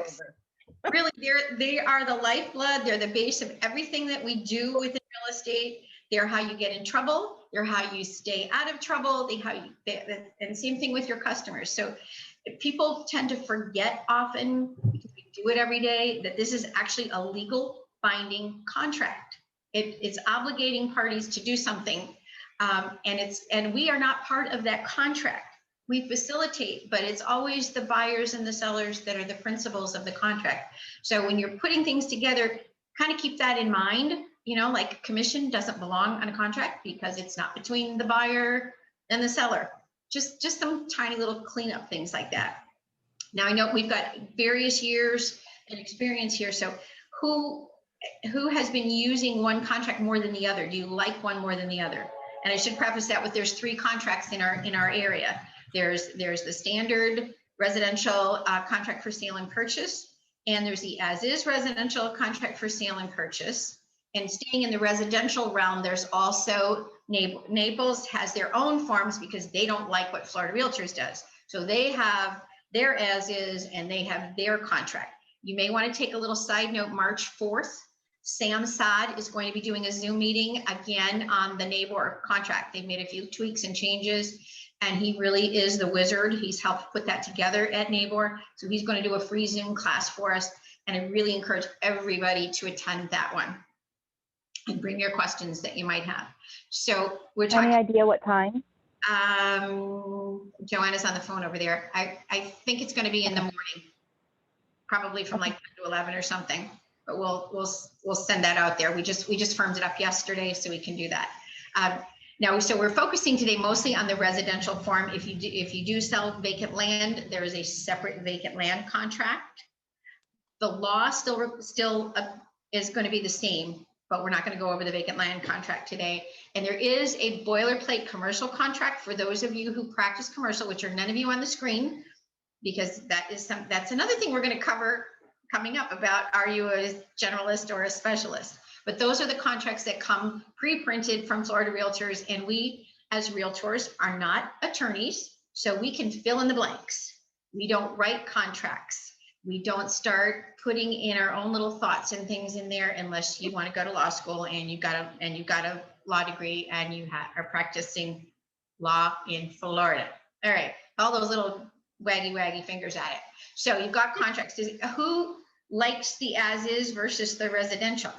contracts. Really, they are the lifeblood. They're the base of everything that we do within real estate. They're how you get in trouble. They're how you stay out of trouble. And same thing with your customers. So people tend to forget often, because we do it every day, that this is actually a legal binding contract. It's obligating parties to do something, and we are not part of that contract. We facilitate, but it's always the buyers and the sellers that are the principals of the contract. So when you're putting things together, kind of keep that in mind. You know, like commission doesn't belong on a contract because it's not between the buyer and the seller. Just some tiny little cleanup things like that. Now, I know we've got various years and experience here. So who has been using one contract more than the other? Do you like one more than the other? And I should preface that with there's 3 contracts in our area. There's the standard residential contract for sale and purchase, and there's the as-is residential contract for sale and purchase. And staying in the residential realm, there's also Naples has their own forms because they don't like what Florida Realtors does. So they have their as-is and they have their contract. You may want to take a little side note. March 4th, Sam Saad is going to be doing a Zoom meeting again on the Nabor contract. They've made a few tweaks and changes, and he really is the wizard. He's helped put that together at Nabor. So he's going to do a free Zoom class for us. And I really encourage everybody to attend that one and bring your questions that you might have. So we're talking. Any idea what time? Joanna's on the phone over there. I think it's going to be in the morning, probably from like 10 to 11 or something. But we'll send that out there. We just firmed it up yesterday, so we can do that. Now, so we're focusing today mostly on the residential form. If you do sell vacant land, there is a separate vacant land contract. The law still is going to be the same, but we're not going to go over the vacant land contract today. And there is a boilerplate commercial contract for those of you who practice commercial, which are none of you on the screen, because that's another thing we're going to cover coming up about, are you a generalist or a specialist? But those are the contracts that come pre-printed from Florida Realtors, and we as realtors are not attorneys, so we can fill in the blanks. We don't write contracts. We don't start putting in our own little thoughts and things in there unless you want to go to law school and you've got a law degree and you are practicing law in Florida. All right, all those little waggy fingers at it. So you've got contracts. Who likes the as-is versus the residential?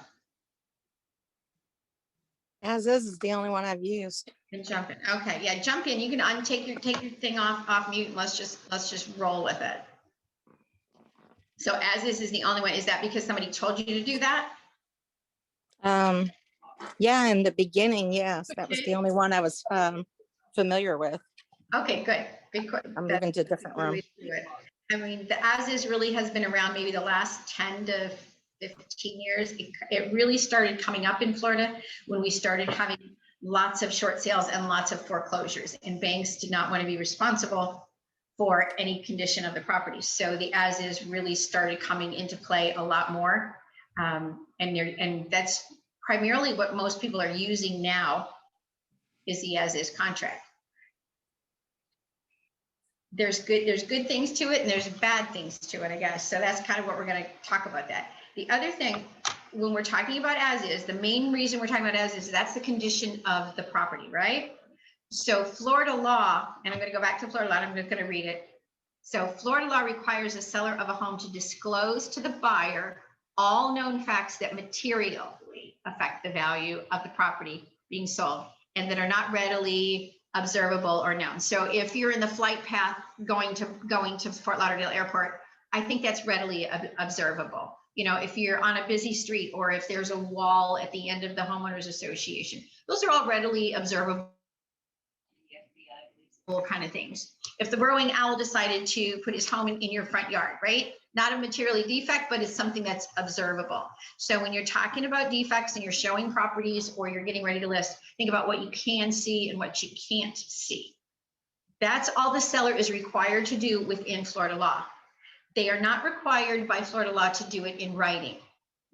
As-is is the only one I've used. And jump in. Okay, yeah, jump in. You can take your thing off mute. And let's just roll with it. So as-is the only one. Is that because somebody told you to do that? Yeah, in the beginning, yes, that was the only one I was familiar with. Okay, good. I'm moving to a different room. I mean, the as-is really has been around maybe the last 10 to 15 years. It really started coming up in Florida when we started having lots of short sales and lots of foreclosures, and banks did not want to be responsible for any condition of the property. So the as-is really started coming into play a lot more. And that's primarily what most people are using now is the as-is contract. There's good things to it and there's bad things to it, I guess. So that's kind of what we're going to talk about that. The other thing, when we're talking about as-is, the main reason we're talking about as-is, that's the condition of the property, right? So Florida law, and I'm going to go back to Florida law, and I'm just going to read it. So Florida law requires a seller of a home to disclose to the buyer all known facts that materially affect the value of the property being sold and that are not readily observable or known. So if you're in the flight path going to Fort Lauderdale Airport, I think that's readily observable. You know, if you're on a busy street or if there's a wall at the end of the homeowners association, those are all readily observable kind of things. If the burrowing owl decided to put his home in your front yard, right? Not a materially defect, but it's something that's observable. So when you're talking about defects and you're showing properties or you're getting ready to list, think about what you can see and what you can't see. That's all the seller is required to do within Florida law. They are not required by Florida law to do it in writing,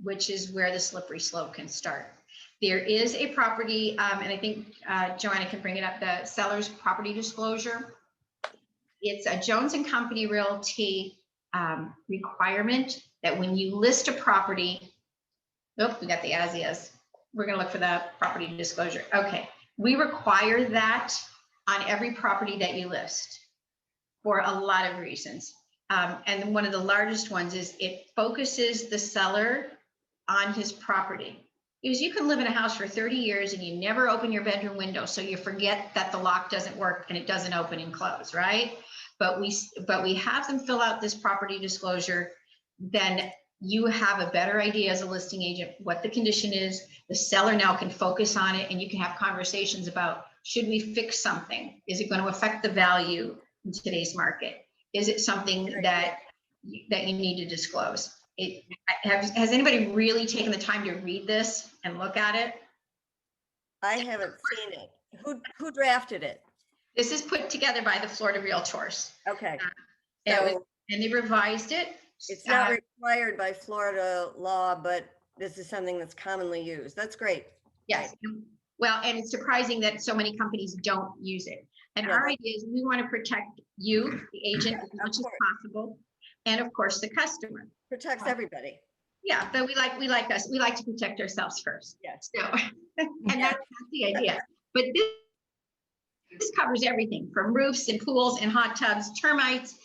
which is where the slippery slope can start. There is a property, and I think Joanna can bring it up, the seller's property disclosure. It's a Jones and Company Realty requirement that when you list a property, oh, we got the as-is. We're going to look for the property disclosure. Okay. We require that on every property that you list for a lot of reasons. And one of the largest ones is it focuses the seller on his property. Because you can live in a house for 30 years and you never open your bedroom window, so you forget that the lock doesn't work and it doesn't open and close, right? But we have them fill out this property disclosure, then you have a better idea as a listing agent what the condition is. The seller now can focus on it, and you can have conversations about, should we fix something? Is it going to affect the value in today's market? Is it something that you need to disclose? Has anybody really taken the time to read this and look at it? I haven't seen it. Who drafted it? This is put together by the Florida Realtors. Okay. And So they revised it. it's not required by Florida law, but this is something that's commonly used. That's great. Yes. Well, and it's surprising that so many companies don't use it. And Yeah. our idea is we want to protect you, the agent, as much as possible. And of course, the customer. Protects everybody. Yeah, but we like to protect ourselves first. Yes. So, and that's the idea. But this covers everything from roofs and pools and hot tubs, termites,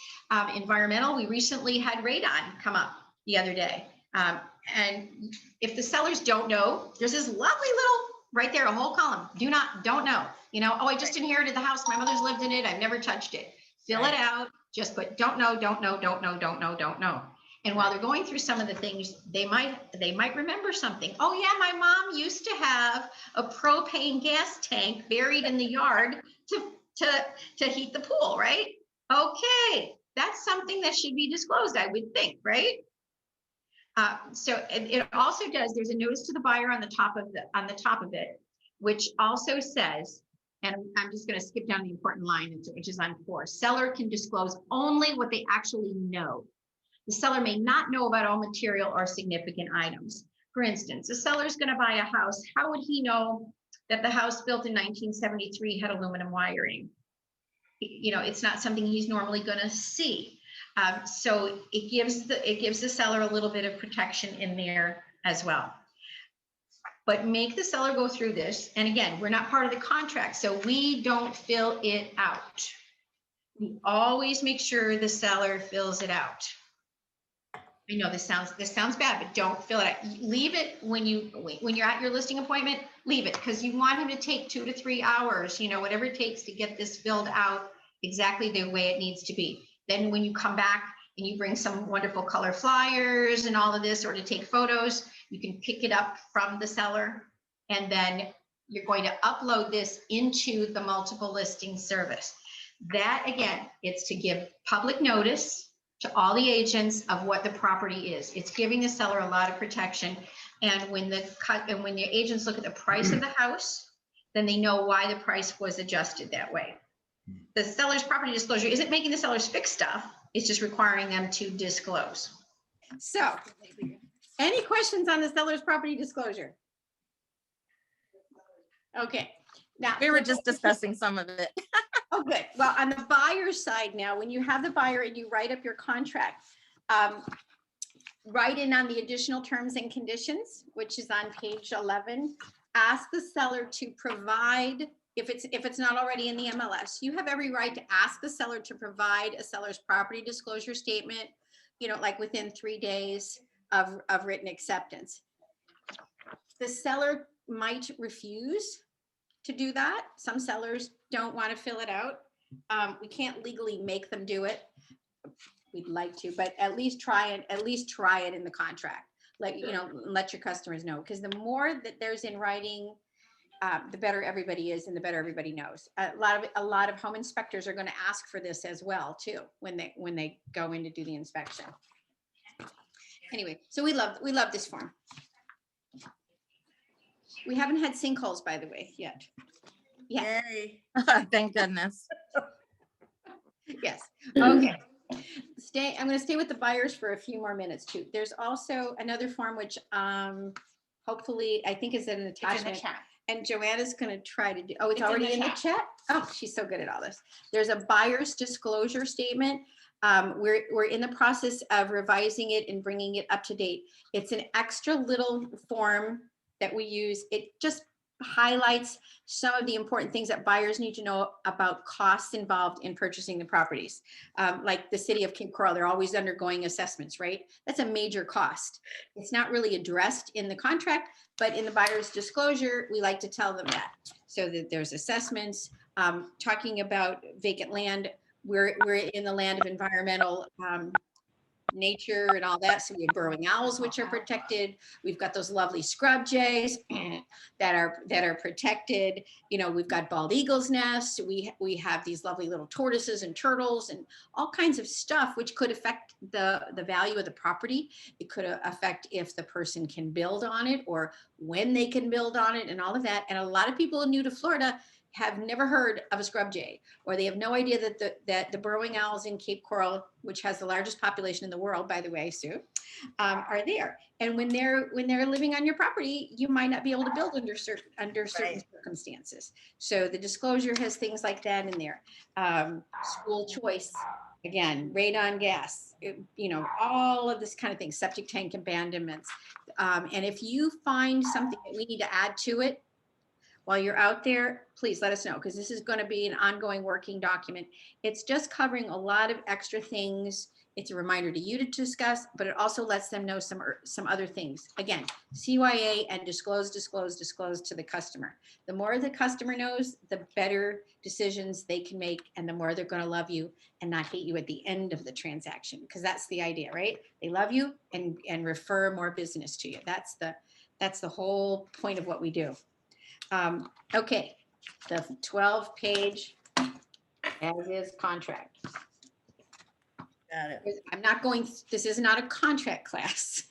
environmental. We recently had radon come up the other day. And if the sellers don't know, there's this lovely little, right there, a whole column, don't know. You know, oh, I just inherited the house. My mother's lived in it. I've never touched it. Fill it out. Just put don't know. And while they're going through some of the things, they might remember something. Oh yeah, my mom used to have a propane gas tank buried in the yard to heat the pool, right? Okay, that's something that should be disclosed, I would think, right? So it also does. There's a notice to the buyer on the top of it, which also says, and I'm just going to skip down the important line, which is on 4. Seller can disclose only what they actually know. The seller may not know about all material or significant items. For instance, a seller is going to buy a house. How would he know that the house built in 1973 had aluminum wiring? You know, it's not something he's normally going to see. So it gives the seller a little bit of protection in there as well. But make the seller go through this. And again, we're not part of the contract, so we don't fill it out. We always make sure the seller fills it out. I know this sounds bad, but don't fill it out. Leave it when you're at your listing appointment, leave it, because you want him to take 2 to 3 hours, you know, whatever it takes to get this filled out exactly the way it needs to be. Then when you come back and you bring some wonderful color flyers and all of this, or to take photos, you can pick it up from the seller, and then you're going to upload this into the multiple listing service. That, again, it's to give public notice to all the agents of what the property is. It's giving the seller a lot of protection. And when the agents look at the price of the house, then they know why the price was adjusted that way. The seller's property disclosure isn't making the sellers fix stuff. It's just requiring them to disclose. So, any questions on the seller's property disclosure? Okay. Now, We were just discussing some of it. oh, good. Well, on the buyer's side now, when you have the buyer and you write up your contract, write in on the additional terms and conditions, which is on page 11. Ask the seller to provide, if it's not already in the MLS, you have every right to ask the seller to provide a seller's property disclosure statement, you know, like within 3 days of written acceptance. The seller might refuse to do that. Some sellers don't want to fill it out. We can't legally make them do it. We'd like to, but at least try it in the contract. Like, you know, let your customers know, because the more that there's in writing, the better everybody is and the better everybody knows. A lot of home inspectors are going to ask for this as well too when they go in to do the inspection. Anyway, so we love this form. We haven't had sinkholes, by the way, yet. Yeah. Yay. Thank goodness. Yes. Okay. I'm going to stay with the buyers for a few more minutes too. There's also another form which hopefully I think is an attachment. And Joanna's gonna try to do, oh, it's It's in already the in the chat. chat? Oh, she's so good at all this. There's a buyer's disclosure statement. We're in the process of revising it and bringing it up to date. It's an extra little form that we use. It just highlights some of the important things that buyers need to know about costs involved in purchasing the properties. Like the city of Cape Coral, they're always undergoing assessments, right? That's a major cost. It's not really addressed in the contract, but in the buyer's disclosure, we like to tell them that. So that there's assessments, talking about vacant land. We're in the land of environmental nature and all that. So we have burrowing owls, which are protected. We've got those lovely scrub jays that are protected. You know, we've got bald eagles nests. We have these lovely little tortoises and turtles and all kinds of stuff, which could affect the value of the property. It could affect if the person can build on it or when they can build on it and all of that. And a lot of people new to Florida have never heard of a scrub jay, or they have no idea that the burrowing owls in Cape Coral, which has the largest population in the world, by the way, Sue, are there. And when they're living on your property, you might not be able to build under certain circumstances. So the disclosure has things like that in there. School choice, again, radon gas, you know, all of this kind of thing, septic tank abandonments. And if you find something that we need to add to it, while you're out there, please let us know, because this is going to be an ongoing working document. It's just covering a lot of extra things. It's a reminder to you to discuss, but it also lets them know some other things. Again, CYA and disclose to the customer. The more the customer knows, the better decisions they can make, and the more they're going to love you and not hate you at the end of the transaction, because that's the idea, right? They love you and refer more business to you. That's the whole point of what we do. Okay, the 12-page as-is contract. Got it. I'm not going, this is not a contract class.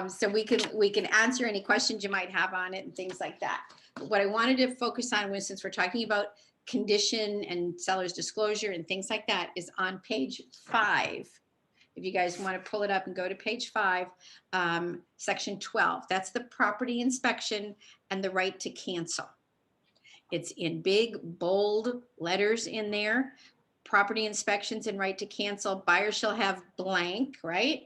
So we can answer any questions you might have on it and things like that. But what I wanted to focus on was, since we're talking about condition and seller's disclosure and things like that, is on page 5. If you guys want to pull it up and go to page 5, section 12, that's the property inspection and the right to cancel. It's in big, bold letters in there. Property inspections and right to cancel. Buyer shall have blank, right?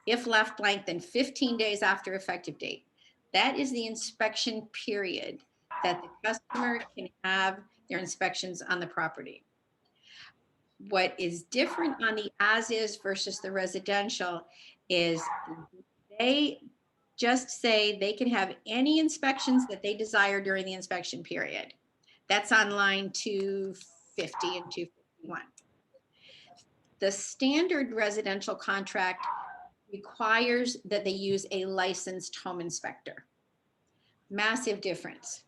If left blank, then 15 days after effective date. That is the inspection period that the customer can have their inspections on the property. What is different on the as-is versus the residential is they just say they can have any inspections that they desire during the inspection period. That's on line 250 and 251. The standard residential contract requires that they use a licensed home inspector. Massive difference.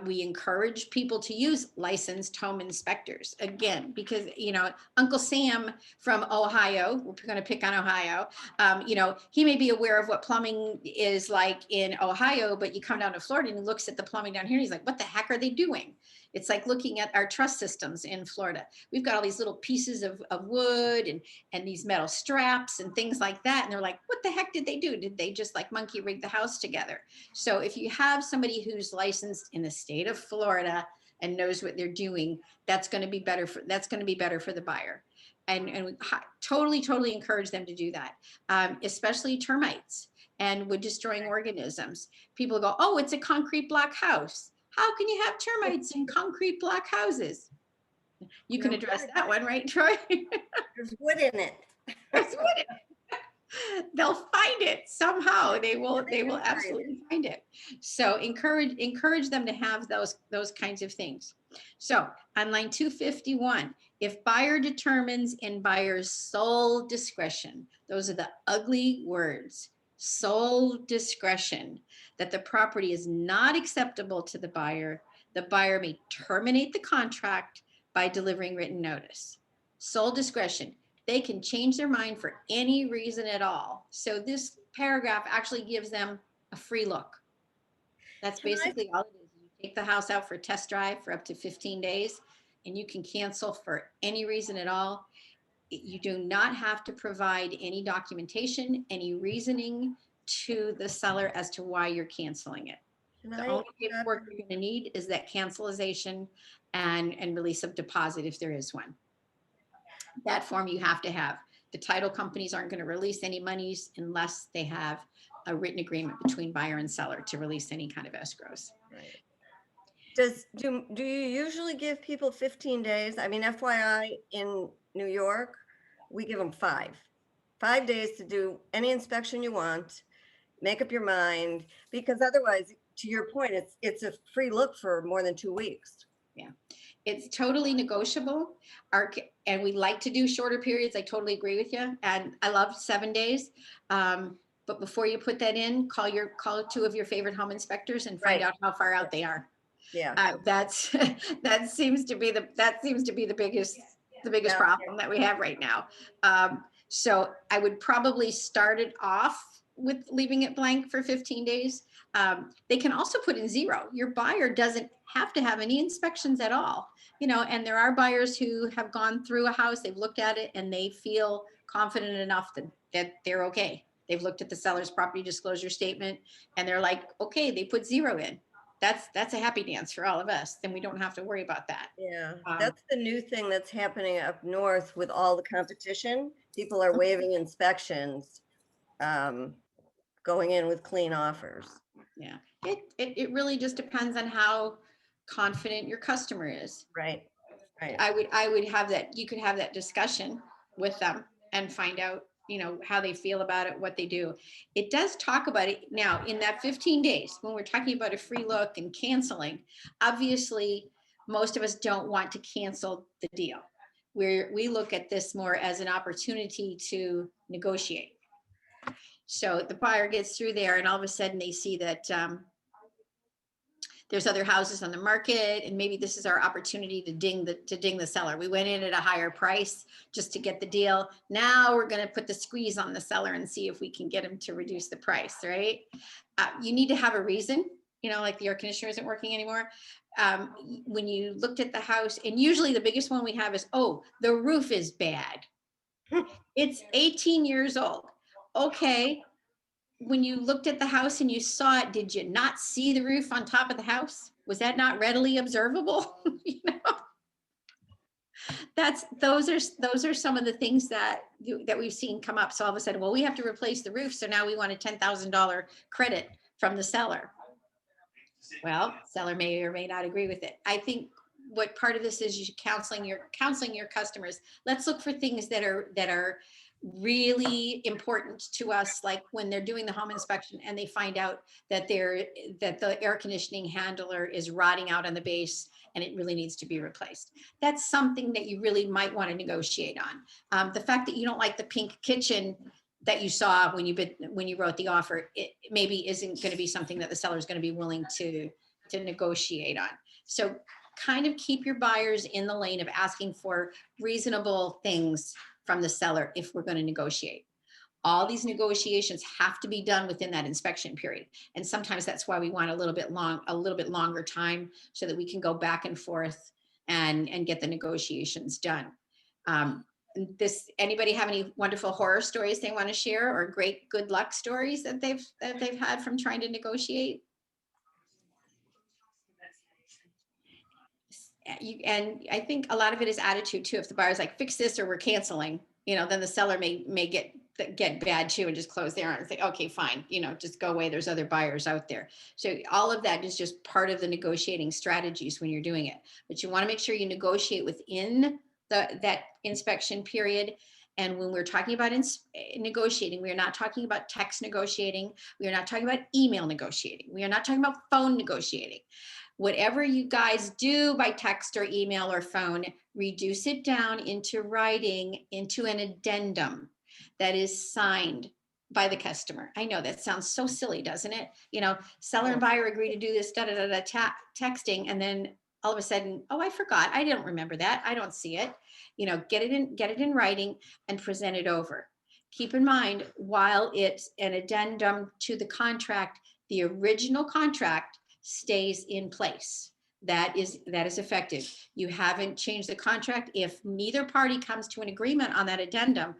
We encourage people to use licensed home inspectors, again, because, you know, Uncle Sam from Ohio, we're going to pick on Ohio, you know, he may be aware of what plumbing is like in Ohio, but you come down to Florida and he looks at the plumbing down here and he's like, what the heck are they doing? It's like looking at our truss systems in Florida. We've got all these little pieces of wood and these metal straps and things like that. And they're like, what the heck did they do? Did they just like monkey rig the house together? So if you have somebody who's licensed in the state of Florida and knows what they're doing, that's going to be better for the buyer. And we totally encourage them to do that, especially termites and wood destroying organisms. People go, oh, it's a concrete block house. How can you have termites in concrete block houses? You can address that one, right, Troy? There's wood in it. There's wood in it. They'll find it somehow. They will absolutely find it. So encourage them to have those kinds of things. So on line 251, if buyer determines in buyer's sole discretion, those are the ugly words, sole discretion, that the property is not acceptable to the buyer may terminate the contract by delivering written notice. Sole discretion. They can change their mind for any reason at all. So this paragraph actually gives them a free look. That's basically all it is. You take the house out for a test drive for up to 15 days, and you can cancel for any reason at all. You do not have to provide any documentation, any reasoning to the seller as to why you're canceling it. Can The I, only paperwork you're gonna need is that cancelization and release of deposit if there is one. That form you have to have. The title companies aren't gonna release any monies unless they have a written agreement between buyer and seller to release any kind of escrows. right. Do you usually give people 15 days? I mean, FYI, in New York, we give them 5 days to do any inspection you want, make up your mind, because otherwise, to your point, it's a free look for more than 2 weeks. It's totally negotiable. And we like to do shorter periods. I totally agree with you. And I love 7 days. But before you put that in, call 2 of your favorite home inspectors and find Right. out how far out they are. Yeah, That's that seems to be the biggest Yeah. problem that we have right now. So I would probably start it off with leaving it blank for 15 days. They can also put in 0. Your buyer doesn't have to have any inspections at all, and there are buyers who have gone through a house, they've looked at it and they feel confident enough that they're okay. They've looked at the seller's property disclosure statement and they're like, okay, they put 0 in. That's a happy dance for all of us. Then we don't have to worry about that. yeah. Um, That's the new thing that's happening up north with all the competition. People are waiving inspections, going in with clean offers. Yeah, it really just depends on how confident your customer is. Right, right. I would have that, you could have that discussion with them and find out, how they feel about it, what they do. It does talk about it now in that 15 days, when we're talking about a free look and canceling, obviously, most of us don't want to cancel the deal. We look at this more as an opportunity to negotiate. So the buyer gets through there and all of a sudden they see that, there's other houses on the market and maybe this is our opportunity to ding the seller. We went in at a higher price just to get the deal. Now we're going to put the squeeze on the seller and see if we can get him to reduce the price, right? You need to have a reason, like the air conditioner isn't working anymore. When you looked at the house, and usually the biggest one we have is, oh, the roof is bad. It's 18 years old. Okay. When you looked at the house and you saw it, did you not see the roof on top of the house? Was that not readily observable? Those are some of the things that we've seen come up. So all of a sudden, well, we have to replace the roof. So now we want a $10,000 credit from the seller. Well, seller may or may not agree with it. I think what part of this is you counseling your customers. Let's look for things that are really important to us, like when they're doing the home inspection and they find out that the air conditioning handler is rotting out on the base and it really needs to be replaced. That's something that you really might want to negotiate on. The fact that you don't like the pink kitchen that you saw when you wrote the offer, it maybe isn't going to be something that the seller is going to be willing to negotiate on. So kind of keep your buyers in the lane of asking for reasonable things from the seller if we're going to negotiate. All these negotiations have to be done within that inspection period. And sometimes that's why we want a little bit longer time so that we can go back and forth and get the negotiations done. Anybody have any wonderful horror stories they want to share or great good luck stories that they've had from trying to negotiate? And I think a lot of it is attitude too. If the buyer's like, fix this or we're canceling, then the seller may get bad too and just close their arms and say, okay, fine, just go away. There's other buyers out there. So all of that is just part of the negotiating strategies when you're doing it. But you want to make sure you negotiate within that inspection period. And when we're talking about negotiating, we are not talking about text negotiating. We are not talking about email negotiating. We are not talking about phone negotiating. Whatever you guys do by text or email or phone, reduce it down into writing, into an addendum that is signed by the customer. I know that sounds so silly, doesn't it? Seller and buyer agree to do this, texting, and then all of a sudden, oh, I forgot. I didn't remember that. I don't see it. Get it in writing and present it over. Keep in mind, while it's an addendum to the contract, the original contract stays in place. that is effective. You haven't changed the contract. If neither party comes to an agreement on that addendum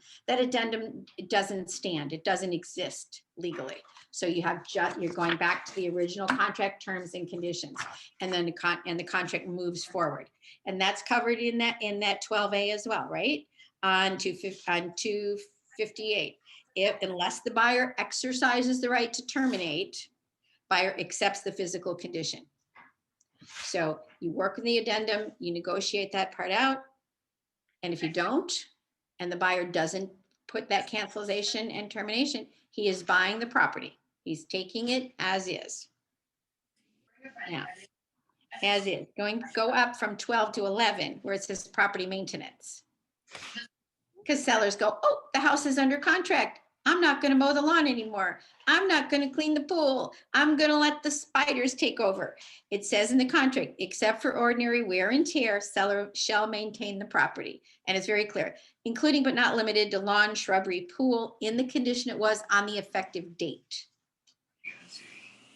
doesn't stand. It doesn't exist legally. So you have you're going back to the original contract terms and conditions, and then the contract moves forward. And that's covered in that 12A as well, right? On 258. Unless the buyer exercises the right to terminate, buyer accepts the physical condition. So you work with the addendum, you negotiate that part out. And if you don't, and the buyer doesn't put that cancellation and termination, he is buying the property. He's taking it as is. Now, as is, go up from 12 to 11, where it says property maintenance. Because sellers go, oh, the house is under contract. I'm not going to mow the lawn anymore. I'm not going to clean the pool. I'm going to let the spiders take over. It says in the contract, except for ordinary wear and tear, seller shall maintain the property. And it's very clear, including but not limited to lawn, shrubbery, pool, in the condition it was on the effective date.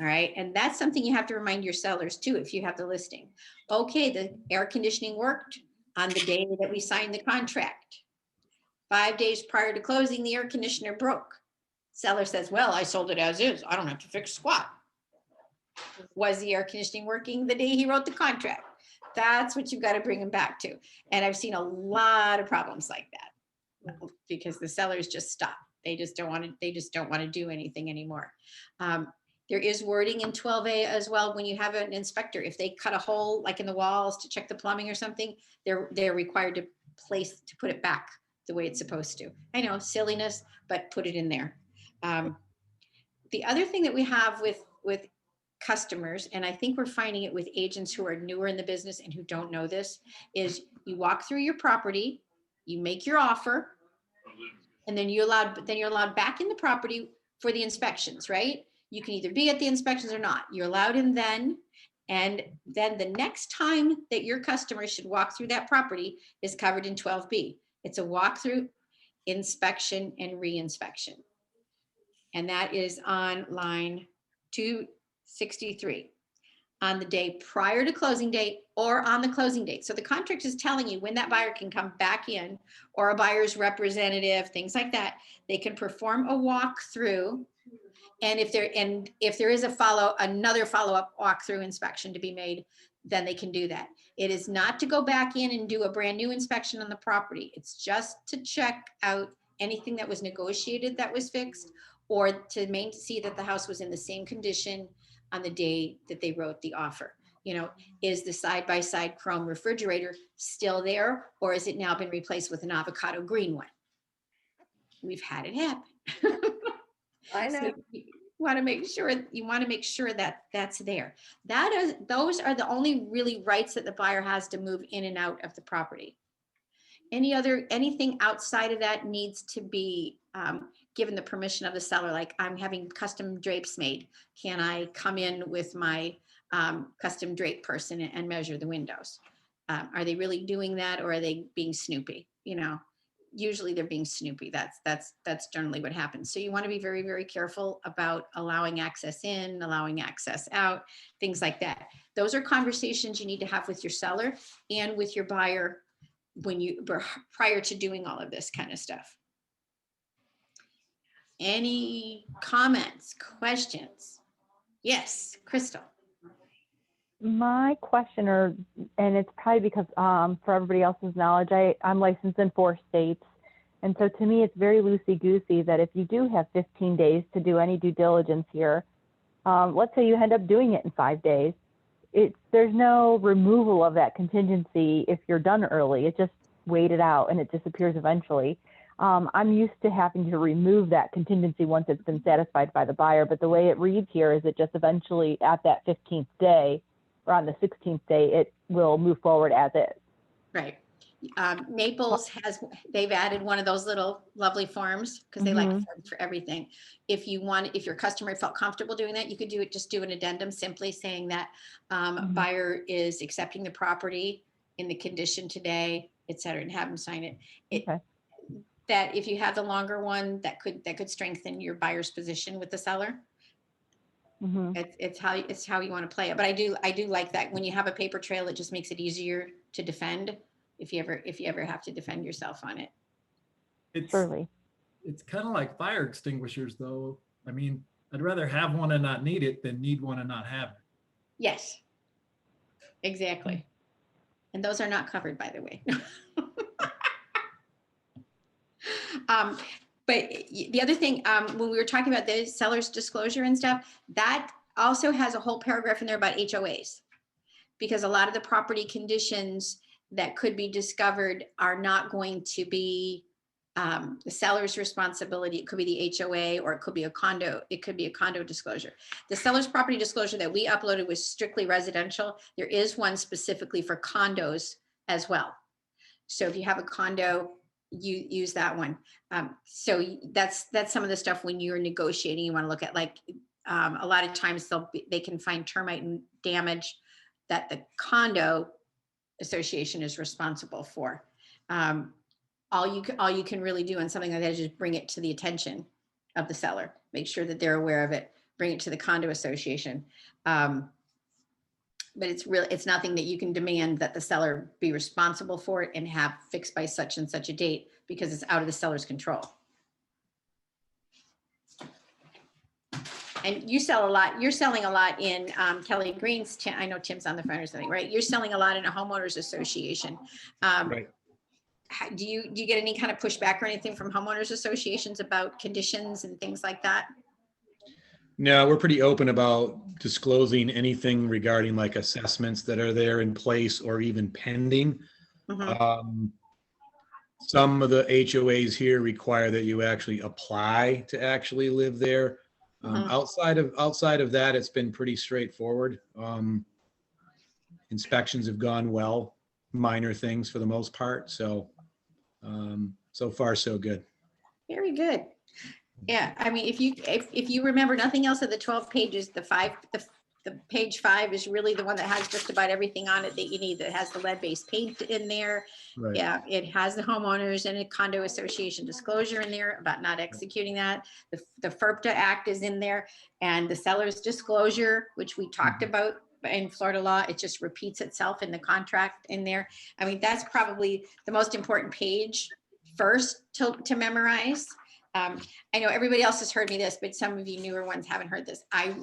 All right. And that's something you have to remind your sellers too, if you have the listing. Okay, the air conditioning worked on the day that we signed the contract. 5 days prior to closing, the air conditioner broke. Seller says, well, I sold it as is. I don't have to fix squat. Was the air conditioning working the day he wrote the contract? That's what you've got to bring him back to. And I've seen a lot of problems like that because the sellers just stop. They just don't want to do anything anymore. There is wording in 12A as well. When you have an inspector, if they cut a hole like in the walls to check the plumbing or something, they're required to put it back the way it's supposed to. I know, silliness, but put it in there. The other thing that we have with customers, and I think we're finding it with agents who are newer in the business and who don't know this, is you walk through your property, you make your offer, and then you're allowed back in the property for the inspections, right? You can either be at the inspections or not. You're allowed in then, and then the next time that your customer should walk through that property is covered in 12B. It's a walkthrough, inspection, and re-inspection. And that is on line 263, on the day prior to closing date or on the closing date. So the contract is telling you when that buyer can come back in, or a buyer's representative, things like that. They can perform a walkthrough. And if there is another follow-up walkthrough inspection to be made, then they can do that. It is not to go back in and do a brand new inspection on the property. It's just to check out anything that was negotiated that was fixed, or to see that the house was in the same condition on the day that they wrote the offer. You know, is the side-by-side chrome refrigerator still there, or has it now been replaced with an avocado green one? We've had it happen. I know. So you want to make sure that that's there. Those are the only really rights that the buyer has to move in and out of the property. Anything outside of that needs to be given the permission of the seller. Like, I'm having custom drapes made. Can I come in with my custom drape person and measure the windows? Are they really doing that, or are they being snoopy? You know, usually they're being snoopy. That's generally what happens. So you want to be very, very careful about allowing access in, allowing access out, things like that. Those are conversations you need to have with your seller and with your buyer prior to doing all of this kind of stuff. Any comments, questions? Yes, Crystal. My question, and it's probably because for everybody else's knowledge, I'm licensed in 4 states. And so to me, it's very loosey-goosey that if you do have 15 days to do any due diligence here, let's say you end up doing it in 5 days, there's no removal of that contingency if you're done early. It just waited out and it disappears eventually. I'm used to having to remove that contingency once it's been satisfied by the buyer, but the way it reads here is it just eventually at that 15th day or on the 16th day, it will move forward as is. Right. Naples they've added one of those little lovely forms because they like forms for everything. If your customer felt comfortable doing that, you could just do an addendum simply saying that buyer is accepting the property in the condition today, et cetera, and have them sign it. That if you have the longer one, that could strengthen your buyer's position with the seller. Mhm. It's how you want to play it. But I do like that when you have a paper trail, it just makes it easier to defend if you ever have to defend yourself on it. It's Surely. it's kind of like fire extinguishers, though. I mean, I'd rather have one and not need it than need one and not have it. Yes, exactly. And those are not covered, by the way. But the other thing, when we were talking about the seller's disclosure and stuff, that also has a whole paragraph in there about HOAs. Because a lot of the property conditions that could be discovered are not going to be the seller's responsibility. It could be the HOA, or it could be a condo. It could be a condo disclosure. The seller's property disclosure that we uploaded was strictly residential. There is one specifically for condos as well. So if you have a condo, you use that one. So that's some of the stuff when you're negotiating, you want to look at, like a lot of times they can find termite and damage that the condo association is responsible for. All you can really do on something like that is just bring it to the attention of the seller, make sure that they're aware of it, bring it to the condo association. But it's nothing that you can demand that the seller be responsible for it and have fixed by such and such a date, because it's out of the seller's control. And you sell a lot, you're selling a lot in Kelly Green's, I know Tim's on the phone or something, right? You're selling a lot in a homeowners association. Right. Do you get any kind of pushback or anything from homeowners associations about conditions and things like that? No, we're pretty open about disclosing anything regarding like assessments that are there in place or even pending. Mhm. Some of the HOAs here require that you actually apply to actually live there. Mhm. Outside of that, it's been pretty straightforward. Inspections have gone well, minor things for the most part. So, so far so good. Very good. Yeah, I mean, if you remember nothing else of the 12 pages, the page 5 is really the one that has just about everything on it that you need. That has the lead-based paint in there. Right. Yeah, it has the homeowners and a condo association disclosure in there about not executing that. The FERPTA Act is in there, and the seller's disclosure, which we talked about in Florida law, it just repeats itself in the contract in there. I mean, that's probably the most important page first to memorize. I know everybody else has heard me this, but some of you newer ones haven't heard this. I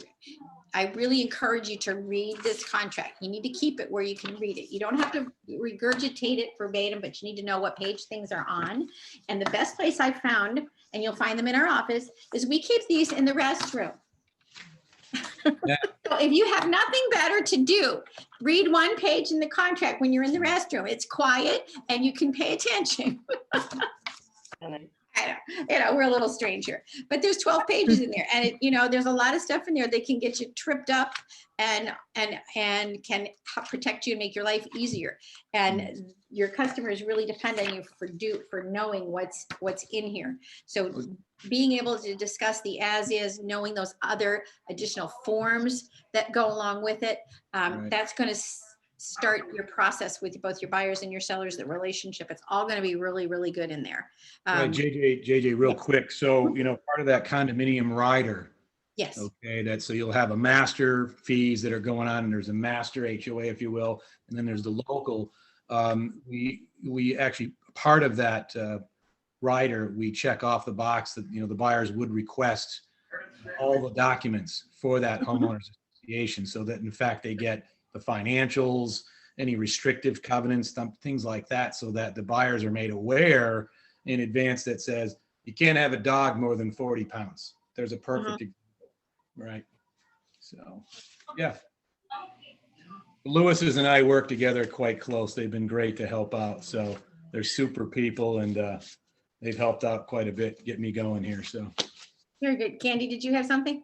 really encourage you to read this contract. You need to keep it where you can read it. You don't have to regurgitate it verbatim, but you need to know what page things are on. And the best place I've found, and you'll find them in our office, is we keep these in the restroom. Yeah. So if you have nothing better to do, read one page in the contract when you're in the restroom. It's quiet and you can pay attention. We're a little strange here, but there's 12 pages in there, and there's a lot of stuff in there that can get you tripped up and can protect you and make your life easier. And your customers really depend on you for knowing what's in here. So being able to discuss the as is, knowing those other additional forms that go along with it, Right. that's going to start your process with both your buyers and your sellers, the relationship. It's all going to be really, really good in there. Right, JJ, real yes. quick. So, part of that condominium rider, Yes. okay, so you'll have a master fees that are going on, and there's a master HOA, if you will, and then there's the local. We actually, part of that rider, we check off the box that, the buyers would request all the documents for that homeowners association, so that in fact they get the financials, any restrictive covenants, things like that, so that the buyers are made aware in advance that says you can't have a dog more than 40 pounds. There's a perfect example, right? So, yeah. Lewis's and I work together quite close. They've been great to help out. So they're super people, and they've helped out quite a bit, get me going here. So. Very good. Candy, did you have something?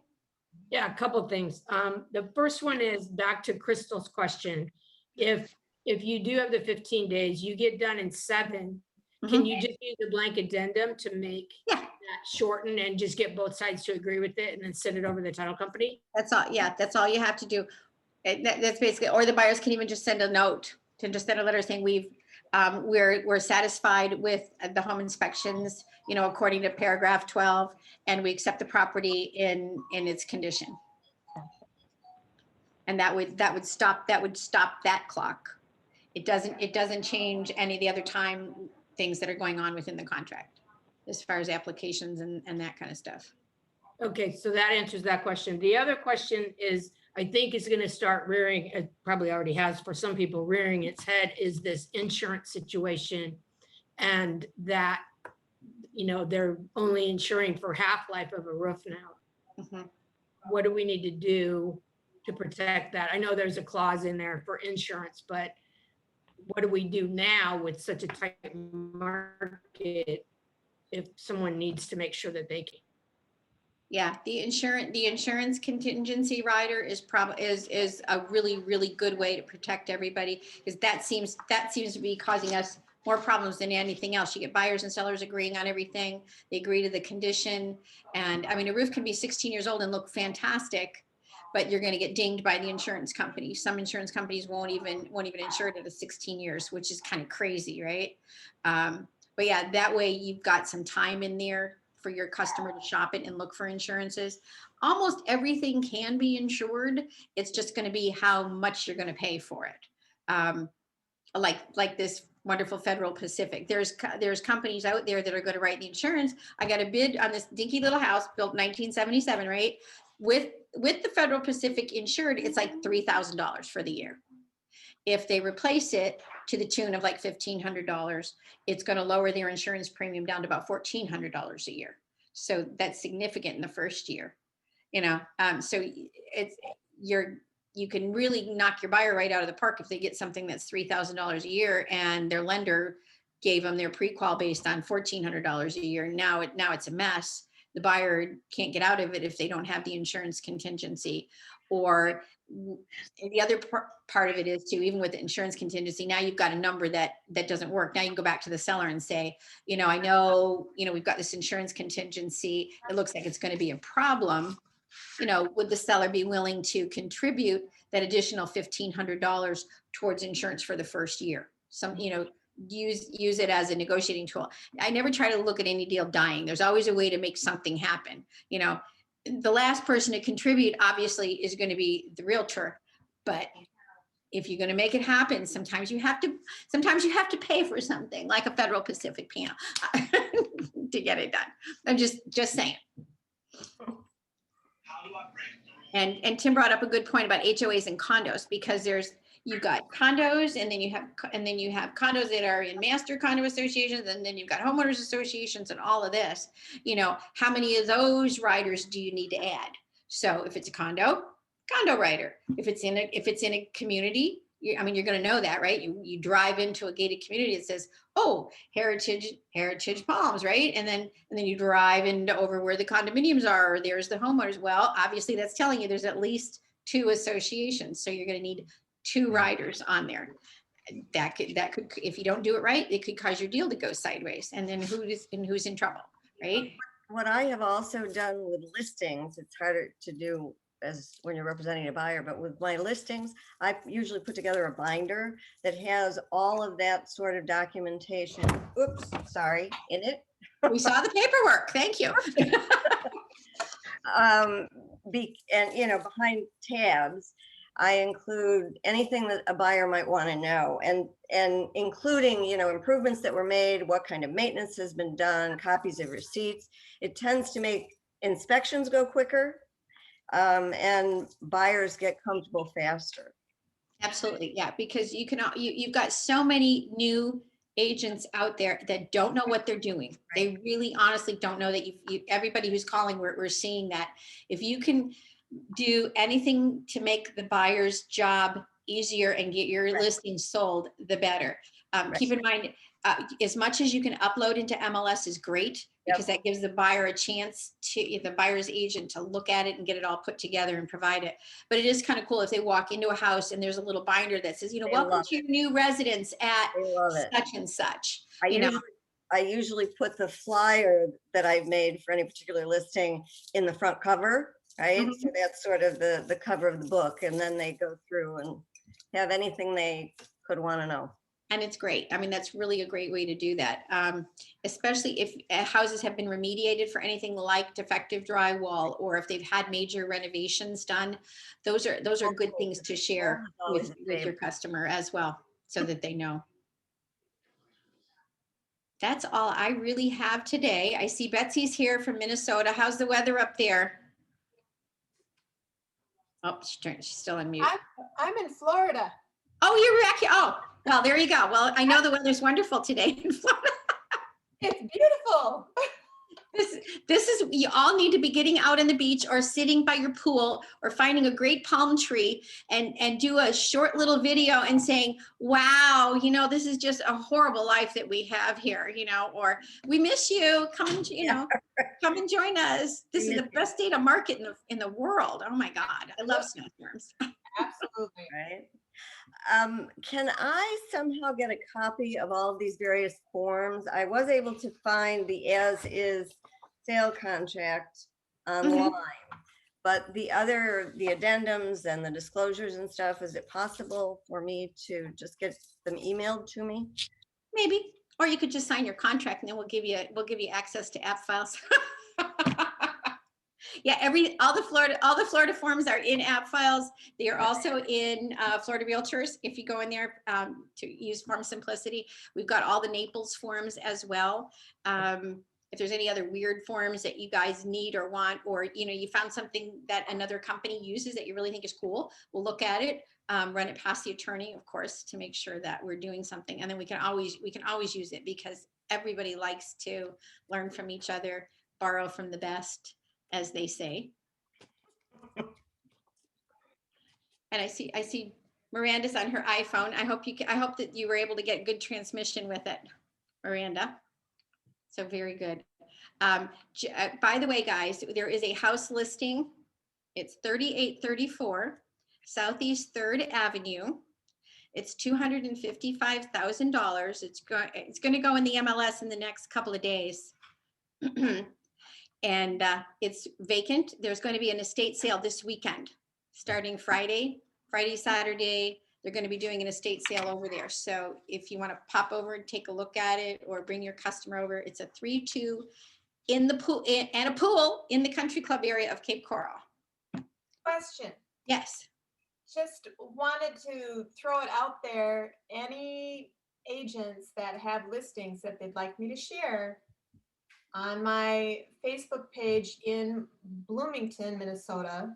Yeah, a couple of things. The first one is back to Crystal's question. If you do have the 15 days, you get done in 7, can you just use a blank addendum to make that shorten and just get both sides to agree with it and then send it over to the title company? That's all. Yeah, that's all you have to do. That's basically, or the buyers can even just send a note, to just send a letter saying we're satisfied with the home inspections, according to paragraph 12, and we accept the property in its condition. And that would stop that clock. It doesn't change any of the other time things that are going on within the contract as far as applications and that kind of stuff. Okay, so that answers that question. The other question is, I think is going to start rearing, it probably already has for some people, rearing its head, is this insurance situation. And that, you know, they're only insuring for half-life of a roof now. Mhm. What do we need to do to protect that? I know there's a clause in there for insurance, but what do we do now with such a tight market if someone needs to make sure that they can? Yeah, the insurance contingency rider is is a really, really good way to protect everybody, because that seems to be causing us more problems than anything else. You get buyers and sellers agreeing on everything. They agree to the condition. And I mean, a roof can be 16 years old and look fantastic, but you're going to get dinged by the insurance company. Some insurance companies won't even insure it at 16 years, which is kind of crazy, right? But yeah, that way you've got some time in there for your customer to shop it and look for insurances. Almost everything can be insured. It's just going to be how much you're going to pay for it. Like this wonderful Federal Pacific. There's companies out there that are going to write the insurance. I got a bid on this dinky little house built 1977, right? With the Federal Pacific insured, it's like $3,000 for the year. If they replace it to the tune of like $1,500, it's going to lower their insurance premium down to about $1,400 a year. So that's significant in the first year, you know. So you can really knock your buyer right out of the park if they get something that's $3,000 a year and their lender gave them their pre-qual based on $1,400 a year. Now it's a mess. The buyer can't get out of it if they don't have the insurance contingency. Or the other part of it is too, even with the insurance contingency, now you've got a number that doesn't work. Now you can go back to the seller and say, you know, I know, you know, we've got this insurance contingency. It looks like it's going to be a problem. You know, would the seller be willing to contribute that additional $1,500 towards insurance for the first year? Some, you know, use it as a negotiating tool. I never try to look at any deal dying. There's always a way to make something happen. You know, the last person to contribute obviously is going to be the realtor, but if you're going to make it happen, sometimes you have to pay for something like a Federal Pacific panel to get it done. I'm just saying. And Tim brought up a good point about HOAs and condos, because you've got condos, and then you have condos that are in master condo associations, and then you've got homeowners associations and all of this. You know, how many of those riders do you need to add? So if it's a condo rider. If it's in a community, I mean, you're going to know that, right? You drive into a gated community that says, oh, Heritage Palms, right? And then you drive into over where the condominiums are, or there's the homeowners. Well, obviously that's telling you there's at least 2 associations. So you're going to need 2 riders on there. That could, if you don't do it right, it could cause your deal to go sideways. And then who's in trouble, right? What I have also done with listings, it's harder to do as when you're representing a buyer, but with my listings, I usually put together a binder that has all of that sort of documentation. Oops, sorry, in it. We saw the paperwork. Thank you. And you know, behind tabs, I include anything that a buyer might want to know, and including, you know, improvements that were made, what kind of maintenance has been done, copies of receipts. It tends to make inspections go quicker, and buyers get comfortable faster. Absolutely, yeah, because you've got so many new agents out there that don't know what they're doing. They really honestly don't know that everybody who's calling, we're seeing that. If you can do anything to make the buyer's job easier and get your listing sold, the better. Keep in mind, as much as you can upload into MLS is great, because that gives the buyer a chance the buyer's agent to look at it and get it all put together and provide it. But it is kind of cool if they walk into a house and there's a little binder that says, you know, welcome to your new residence at such and such. I usually put the flyer that I've made for any particular listing in the front cover, right? Mm-hmm. So that's sort of the cover of the book, and then they go through and have anything they could want to know. And it's great. I mean, that's really a great way to do that. Especially if houses have been remediated for anything like defective drywall, or if they've had major renovations done. Those are good things to share Always with a your favorite. customer as well, so that they know. That's all I really have today. I see Betsy's here from Minnesota. How's the weather up there? Oh, she's still on mute. I'm in Florida. Oh, you're back here. Oh, well, there you go. Well, I know the weather's wonderful today in Florida. It's beautiful. This is, you all need to be getting out on the beach or sitting by your pool or finding a great palm tree and do a short little video and saying, wow, you know, this is just a horrible life that we have here, you know, or we miss you. Come and, you know, come and join us. This is the best day to market in the world. Oh my God. I love snowstorms. Absolutely. Right. Can I somehow get a copy of all of these various forms? I was able to find the as-is sale contract online, but the addendums and the disclosures and stuff, is it possible for me to just get them emailed to me? Maybe, or you could just sign your contract and then we'll give you access to app files. Yeah, all the Florida forms are in app files. They are also in Florida Realtors. If you go in there to use Form Simplicity, we've got all the Naples forms as well. If there's any other weird forms that you guys need or want, or you know, you found something that another company uses that you really think is cool, we'll look at it, run it past the attorney, of course, to make sure that we're doing something, and then we can always use it, because everybody likes to learn from each other, borrow from the best, as they say. And I see Miranda's on her iPhone. I hope that you were able to get good transmission with it, Miranda. So very good. By the way, guys, there is a house listing. It's 3834 Southeast 3rd Avenue. It's $255,000. It's going to go in the MLS in the next couple of days. And it's vacant. There's going to be an estate sale this weekend, starting Friday, Saturday. They're going to be doing an estate sale over there. So if you want to pop over and take a look at it, or bring your customer over, it's a 3-2 in the pool, and a pool in the country club area of Cape Coral. Question. Yes. Just wanted to throw it out there. Any agents that have listings that they'd like me to share on my Facebook page in Bloomington, Minnesota,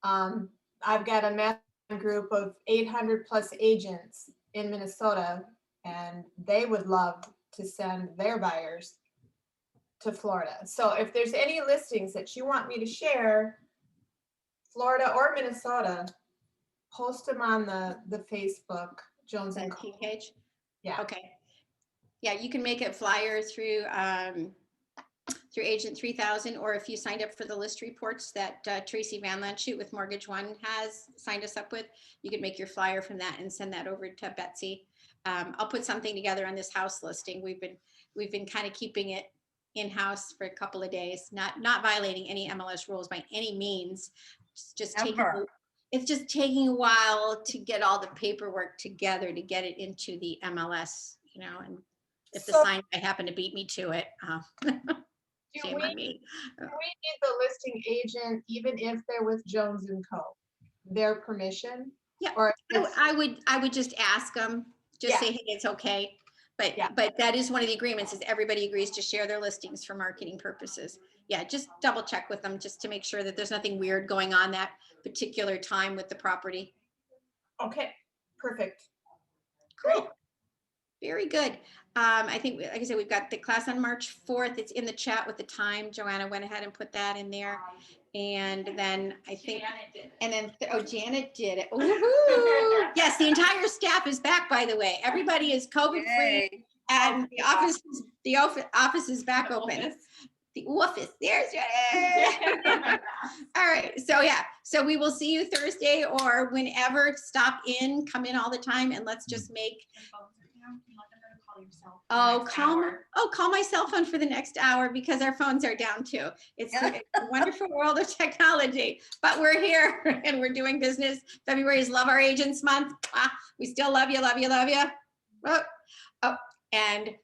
I've got a master group of 800 plus agents in Minnesota, and they would love to send their buyers to Florida. So if there's any listings that you want me to share, Florida or Minnesota, post them on the Facebook, Jones and Co. page. Yeah. Okay. Yeah, you can make a flyer through Agent 3000, or if you signed up for the list reports that Tracy Van Lanschut with Mortgage One has signed us up with, you could make your flyer from that and send that over to Betsy. I'll put something together on this house listing. We've been kind of keeping it in-house for a couple of days, not violating any MLS rules by any means. It's just taking a while to get all the paperwork together to get it into the MLS, you know, and if the sign I happen to beat me to it, Do we need the listing agent even if they're with Jones and Co? Their permission? Yeah, or I would just ask them, just say, hey, it's okay. But that is one of the agreements, is everybody agrees to share their listings for marketing purposes. Yeah, just double check with them just to make sure that there's nothing weird going on that particular time with the property. Okay, perfect. Cool. Very good. I think, like I said, we've got the class on March 4th. It's in the chat with the time. Joanna went ahead and put that in there. And then I think, Janet did it. Ooh. Yes, the entire staff is back, by the way. Everybody is COVID free, and the office is back open. The office, there's Janet. All right, so we will see you Thursday or whenever. Stop in, come in all the time, and let's just make. Call my cell phone for the next hour, because our phones are down too. It's a wonderful world of technology, but we're here and we're doing business. February is Love Our Agents Month. We still love you, love you, love you. Oh, and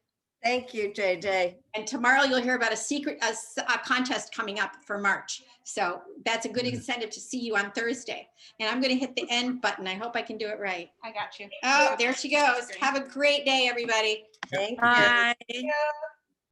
Thank you, JJ. tomorrow you'll hear about a contest coming up for March. So that's a good incentive to see you on Thursday. And I'm going to hit the end button. I hope I can do it right. I got you. Oh, there she goes. Have a great day, everybody. Thank you. Bye. Yeah.